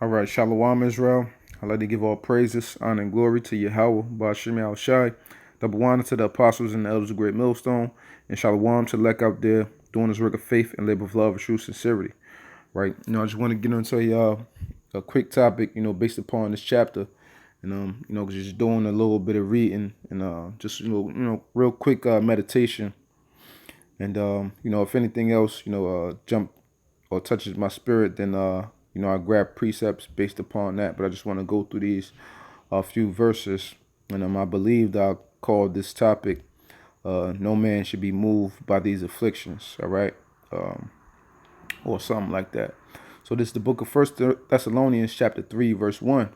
All right, Shalom Israel. I'd like to give all praises, honor, and glory to Yahweh, Ba'ashim Al Shai. Double honor to the apostles and the elders of Great Millstone, and Shalom to Lek out there doing this work of faith and labor of love and true sincerity. Right? I just want to get into a quick topic, based upon this chapter, and just doing a little bit of reading and just real quick meditation, and if anything else, jump or touches my spirit, then I grab precepts based upon that. But I just want to go through these few verses, and I believe that I called this topic "No man should be moved by these afflictions." All right, or something like that. So this is the book of First Thessalonians, chapter 3, verse 1.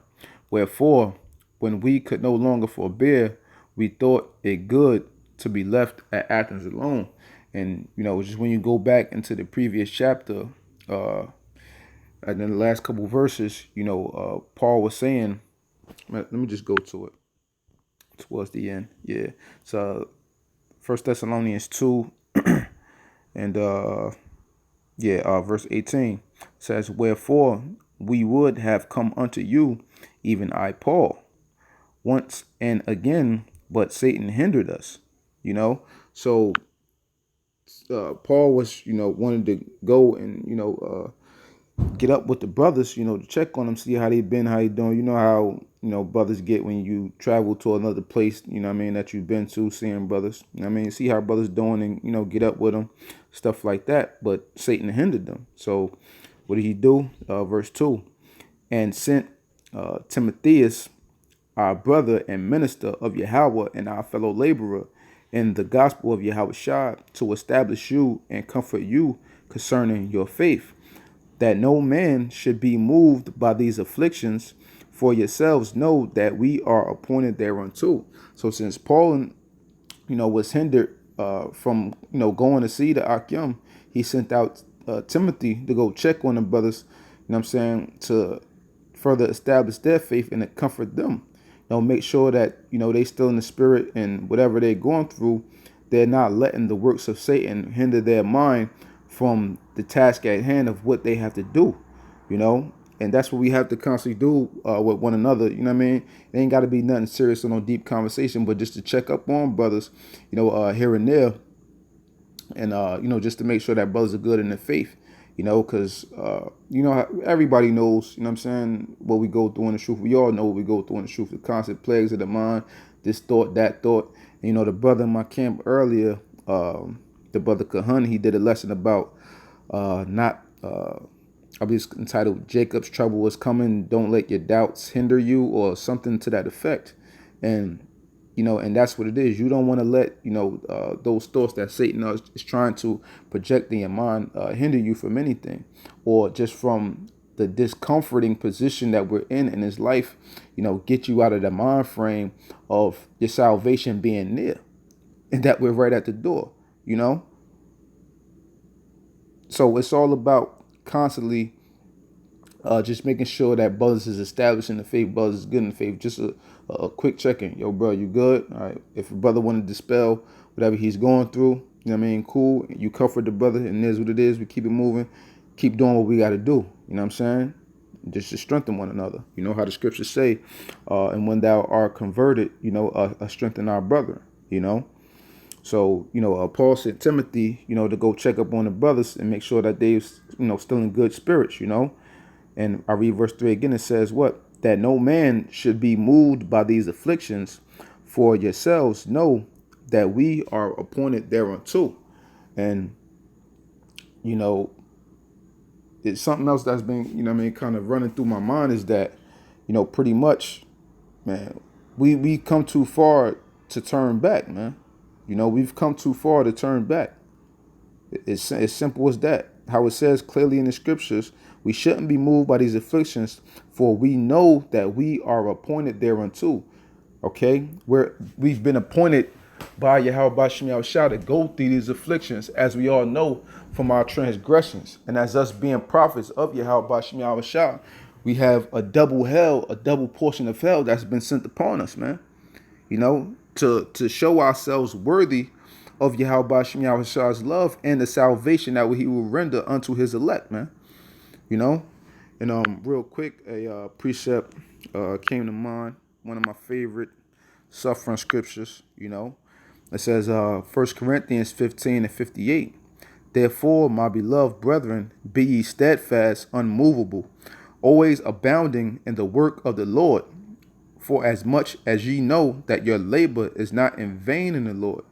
Wherefore, when we could no longer forbear, we thought it good to be left at Athens alone. And just when you go back into the previous chapter, and then the last couple verses, Paul was saying, let me just go to it towards the end. Yeah. So First Thessalonians 2 and verse 18 says, wherefore we would have come unto you, even I, Paul, once and again, but Satan hindered us. So Paul was, wanted to go and, get up with the brothers, to check on them, see how they been, how they doing. You know how, brothers get when you travel to another place, that you've been to, seeing brothers. See how brothers doing and, get up with them, stuff like that. But Satan hindered them. So what did he do? Verse 2, and sent Timotheus, our brother and minister of Yahweh and our fellow laborer in the gospel of Yahweh Shai, to establish you and comfort you concerning your faith, that no man should be moved by these afflictions, for yourselves know that we are appointed thereunto. So since Paul, was hindered from, going to see the Akim, he sent out Timothy to go check on the brothers, to further establish their faith and to comfort them. Make sure that, they still in the spirit, and whatever they're going through, they're not letting the works of Satan hinder their mind from the task at hand of what they have to do, and that's what we have to constantly do with one another. It ain't got to be nothing serious or no deep conversation, but just to check up on brothers, here and there, and just to make sure that brothers are good in their faith, because everybody knows, what we go through in the truth. We all know what we go through in the truth, the constant plagues of the mind, this thought, that thought. And, the brother in my camp earlier, the brother Kahan, he did a lesson about not I believe it's entitled "Jacob's Trouble is Coming. Don't let your doubts hinder you," or something to that effect. And and that's what it is. You don't want to let those thoughts that Satan is trying to project in your mind hinder you from anything, or just from the discomforting position that we're in his life. Get you out of the mind frame of your salvation being near, and that we're right at the door. So it's all about constantly just making sure that brothers is established in the faith, brothers is good in the faith. Just a quick check-in. Yo, bro, you good? All right. If a brother want to dispel whatever he's going through, cool. You comfort the brother, and there's what it is. We keep it moving. Keep doing what we got to do. You know what I'm saying? Just to strengthen one another. You know how the scriptures say, and when thou art converted, strengthen our brother, So, Paul sent Timothy, to go check up on the brothers and make sure that they're, still in good spirits, And I read verse 3 again. It says what? That no man should be moved by these afflictions, for yourselves know that we are appointed thereunto. And, it's something else that's been, kind of running through my mind is that, pretty much, man, we come too far to turn back, man. We've come too far to turn back. It's as simple as that. How it says clearly in the scriptures, we shouldn't be moved by these afflictions, for we know that we are appointed thereunto. Okay? We've been appointed by Yahweh Bashim Yahushua to go through these afflictions, as we all know from our transgressions. And as us being prophets of Yahweh Bashim Yahushua, we have a double hell, a double portion of hell that's been sent upon us, man. To show ourselves worthy of Yahweh Bashim Yahushua's love and the salvation that he will render unto his elect, man. And real quick, a precept came to mind. One of my favorite suffering scriptures. It says 1 Corinthians 15:58. Therefore, my beloved brethren, be ye steadfast, unmovable, always abounding in the work of the Lord. For as much as ye know that your labor is not in vain in the Lord.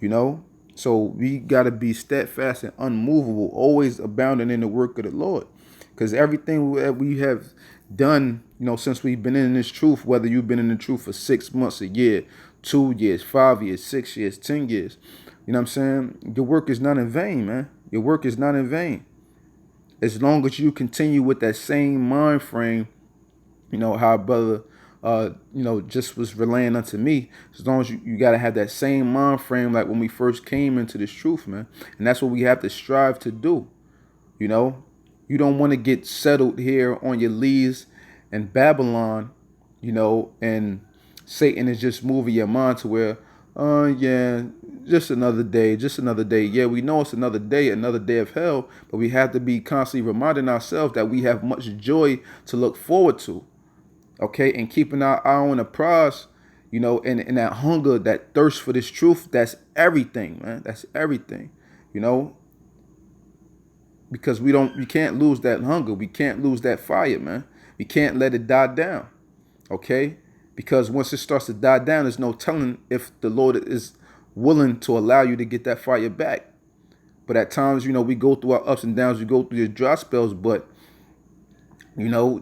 You know, so we got to be steadfast and unmovable, always abounding in the work of the Lord. Because everything that we have done, since we've been in this truth, whether you've been in the truth for 6 months, a year, 2 years, 5 years, 6 years, 10 years, you know what I'm saying? Your work is not in vain, man. Your work is not in vain. As long as you continue with that same mind frame, how brother just was relaying unto me. As long as you got to have that same mind frame like when we first came into this truth, man. And that's what we have to strive to do. You don't want to get settled here on your leaves in Babylon, and Satan is just moving your mind to where, yeah, just another day, just another day. Yeah, we know it's another day of hell, but we have to be constantly reminding ourselves that we have much joy to look forward to. Okay, and keeping our eye on the prize, and that hunger, that thirst for this truth, that's everything, man. That's everything, you know, because we can't lose that hunger. We can't lose that fire, man. We can't let it die down, okay? Because once it starts to die down, there's no telling if the Lord is willing to allow you to get that fire back. But at times, we go through our ups and downs, we go through these dry spells, but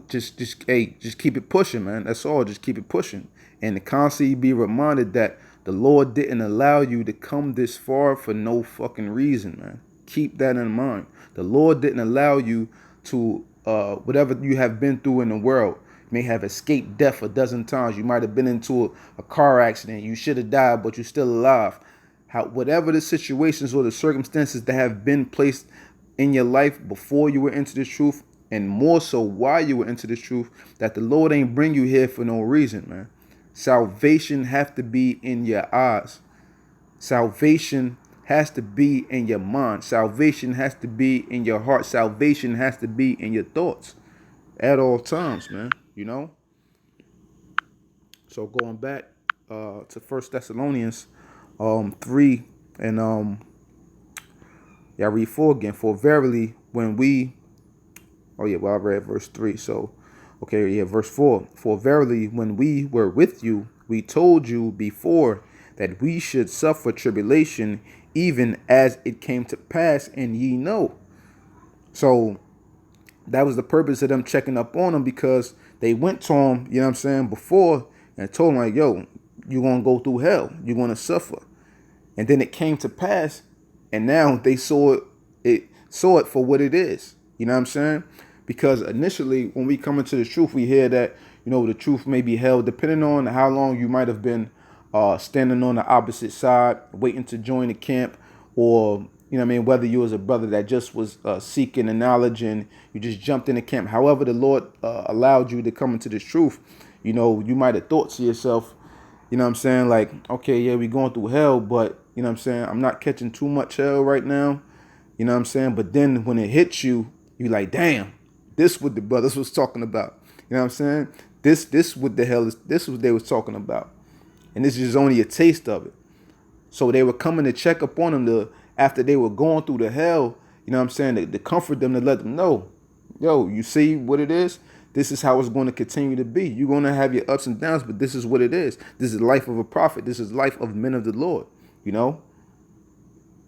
just keep it pushing, man. That's all. Just keep it pushing, and to constantly be reminded that the Lord didn't allow you to come this far for no fucking reason, man. Keep that in mind. The Lord didn't allow you to whatever you have been through in the world. You may have escaped death a dozen times. You might have been into a car accident. You should have died, but you're still alive. Whatever the situations or the circumstances that have been placed in your life before you were into this truth, and more so while you were into this truth, that the Lord ain't bring you here for no reason, man. Salvation have to be in your eyes. Salvation has to be in your mind. Salvation has to be in your heart. Salvation has to be in your thoughts at all times, man. So going back to 1 Thessalonians 3 and yeah, I read 4 again. For verily, when we I read verse 3. So, okay, yeah, verse 4. For verily, when we were with you, we told you before that we should suffer tribulation, even as it came to pass, and ye know. So, that was the purpose of them checking up on him, because they went to him, before, and told him, like, yo, you're going to go through hell. You're going to suffer. And then it came to pass, and now they saw it for what it is. You know what I'm saying? Because initially, when we come into the truth, we hear that, the truth may be held, depending on how long you might have been standing on the opposite side, waiting to join the camp, or, whether you was a brother that just was seeking the knowledge and you just jumped in the camp. However, the Lord allowed you to come into this truth, you might have thought to yourself, like, okay, yeah, we going through hell, but, I'm not catching too much hell right now. But then when it hits you, you like, damn, this what the brothers was talking about. This what the hell is, this what they was talking about. And this is only a taste of it. So they were coming to check up on them after they were going through the hell, to comfort them, to let them know, yo, you see what it is? This is how it's going to continue to be. You're going to have your ups and downs, but this is what it is. This is the life of a prophet. This is life of men of the Lord,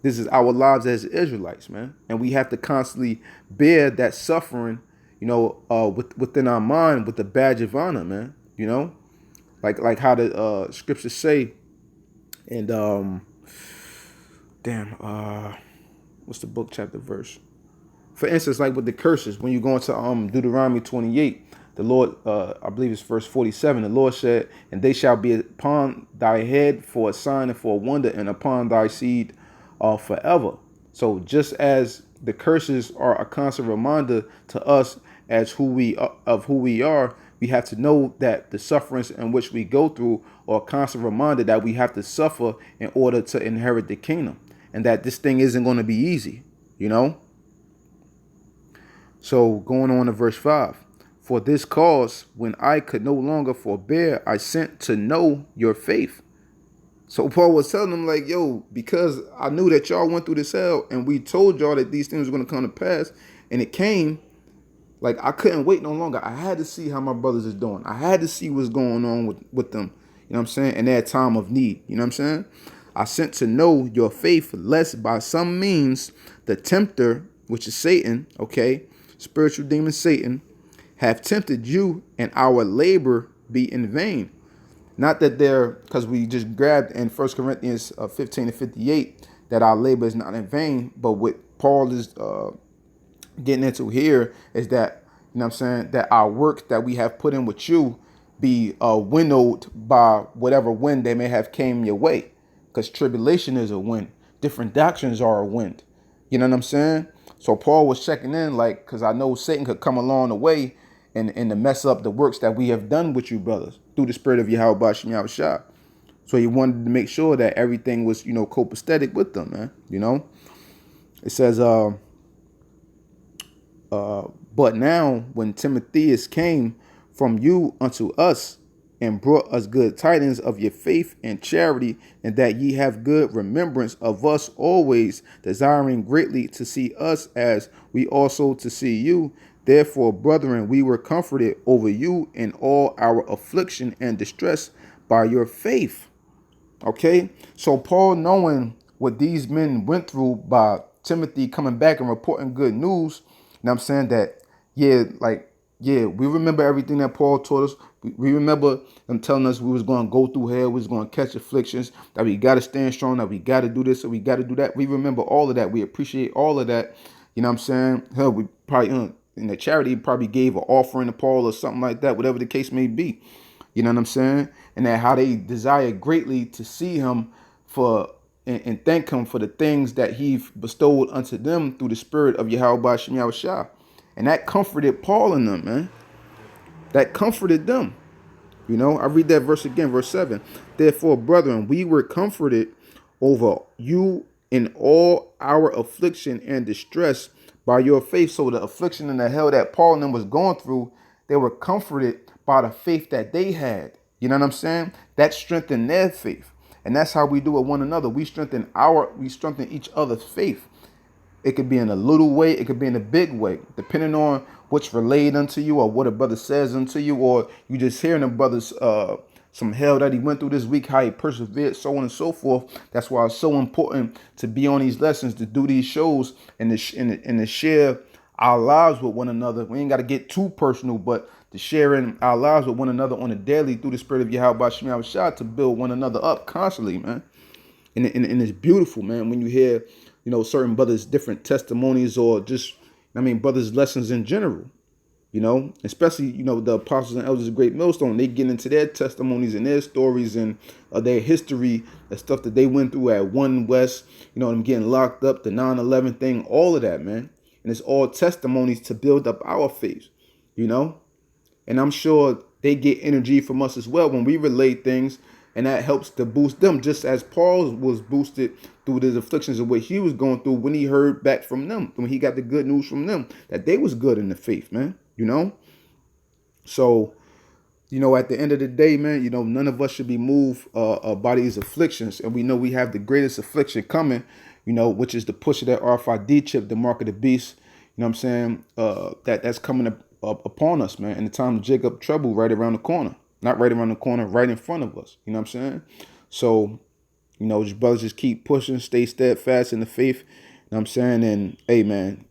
This is our lives as Israelites, man. And we have to constantly bear that suffering, within our mind with the badge of honor, man. Like how the scriptures say, and what's the book, chapter, verse? For instance, like with the curses, when you go into Deuteronomy 28, the Lord, I believe it's verse 47, the Lord said, and they shall be upon thy head for a sign and for a wonder, and upon thy seed forever. So just as the curses are a constant reminder to us as who we are, we have to know that the sufferings in which we go through are a constant reminder that we have to suffer in order to inherit the kingdom, and that this thing isn't going to be easy, So going on to verse 5. For this cause, when I could no longer forbear, I sent to know your faith. So Paul was telling them, like, yo, because I knew that y'all went through this hell and we told y'all that these things were going to come to pass, and it came, like, I couldn't wait no longer. I had to see how my brothers is doing. I had to see what's going on with them, you know what I'm saying, in their time of need, you know what I'm saying? I sent to know your faith, lest by some means the tempter, which is Satan, okay, spiritual demon Satan, have tempted you and our labor be in vain. Not that they're, because we just grabbed in 1 Corinthians 15 and 58 that our labor is not in vain, but what Paul is getting into here is that, you know what I'm saying, that our work that we have put in with you be winnowed by whatever wind they may have came your way. Because tribulation is a wind. Different doctrines are a wind. You know what I'm saying? So Paul was checking in, like, because I know Satan could come along the way and to mess up the works that we have done with you, brothers, through the spirit of Yahweh Shem Yahushua. So he wanted to make sure that everything was, you know, copacetic with them, man. You know? It says, but now when Timotheus came from you unto us and brought us good tidings of your faith and charity, and that ye have good remembrance of us always, desiring greatly to see us as we also to see you. Therefore, brethren, we were comforted over you in all our affliction and distress by your faith. Okay, so Paul, knowing what these men went through by Timothy coming back and reporting good news, you know what I'm saying, that, yeah, like, yeah, we remember everything that Paul taught us. We remember them telling us we was going to go through hell, we was going to catch afflictions, that we got to stand strong, that we got to do this, that we got to do that. We remember all of that. We appreciate all of that. You know what I'm saying? Hell, we probably, in the charity, probably gave an offering to Paul or something like that, whatever the case may be. You know what I'm saying? And that how they desire greatly to see him for and thank him for the things that he bestowed unto them through the spirit of Yahweh Shem Yahushua. And that comforted Paul and them, man. That comforted them. You know, I read that verse again, verse 7. Therefore, brethren, we were comforted over you in all our affliction and distress by your faith. So the affliction and the hell that Paul and them was going through, they were comforted by the faith that they had. You know what I'm saying? That strengthened their faith. And that's how we do it one another. We strengthen each other's faith. It could be in a little way, it could be in a big way, depending on what's relayed unto you or what a brother says unto you, or you just hearing a brother's some hell that he went through this week, how he persevered, so on and so forth. That's why it's so important to be on these lessons, to do these shows, and to share our lives with one another. We ain't got to get too personal, but to sharing our lives with one another on a daily through the spirit of Yahweh Shem Yahushua to build one another up constantly, man. And it's beautiful, man, when you hear, you know, certain brothers' different testimonies, or just, I mean, brothers' lessons in general, you know, especially, you know, the apostles and elders of Great Millstone, they get into their testimonies and their stories and their history, the stuff that they went through at 1 West, you know, them getting locked up, the 9/11 thing, all of that, man. And it's all testimonies to build up our faith, you know. And I'm sure they get energy from us as well when we relate things, and that helps to boost them, just as Paul was boosted through the afflictions of what he was going through when he heard back from them, when he got the good news from them, that they was good in the faith, man, you know? So, you know, at the end of the day, man, you know, none of us should be moved by these afflictions. And we know we have the greatest affliction coming, you know, which is the push of that RFID chip, the mark of the beast, you know what I'm saying? That's coming up upon us, man. And the time of Jacob trouble right around the corner. Not right around the corner, right in front of us. You know what I'm saying? So, you know, just brothers, just keep pushing, stay steadfast in the faith. You know what I'm saying? And hey, man,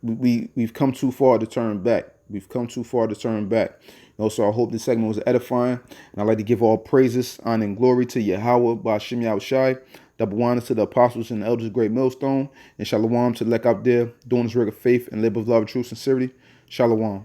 we've come too far to turn back. We've come too far to turn back. You know, so I hope this segment was edifying. And I'd like to give all praises, honor, and glory to Yahweh by Shem Yahushai. Double honors to the apostles and the elders of Great Millstone. And shalom to the elect out there doing this work of faith and labor of love, truth, sincerity. Shalom.